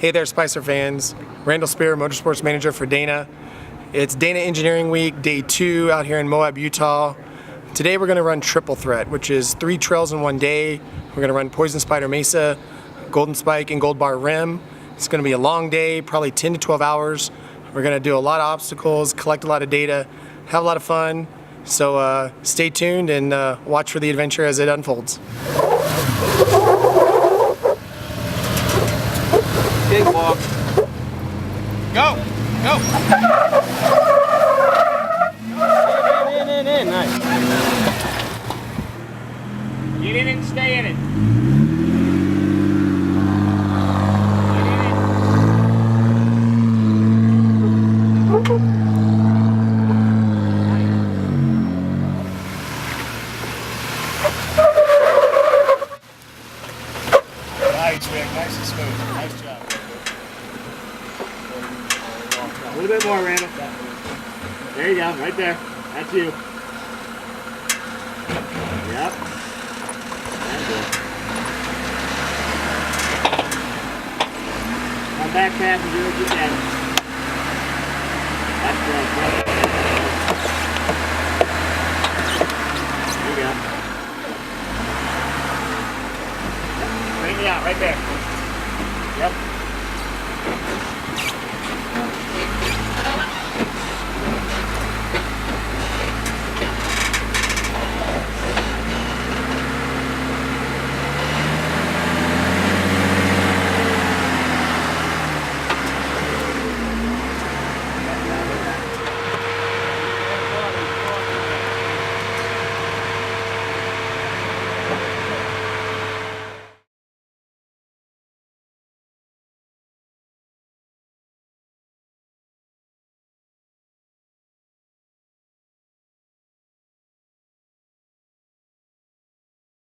Hey there, Spicer fans. Randall Spear, Motorsports Manager for Dana. It's Dana Engineering Week, day 2 out here in Moab, Utah. Today we're going to run triple threat, which is 3 trails in one day. We're going to run Poison Spider Mesa, Golden Spike, and Gold Bar Rim. It's going to be a long day, probably 10 to 12 hours. We're going to do a lot of obstacles, collect a lot of data, have a lot of fun. So stay tuned and watch for the adventure as it unfolds. Big walk. Go! Go! In. Nice. Get in and stay in it. Nice, Rick. Nice and smooth. Nice job. A little bit more, Randall. There you go, right there. That's you. Yep. That's it. Come back, passenger. Get that. That's good. There you go. Bring it out right there. Yep.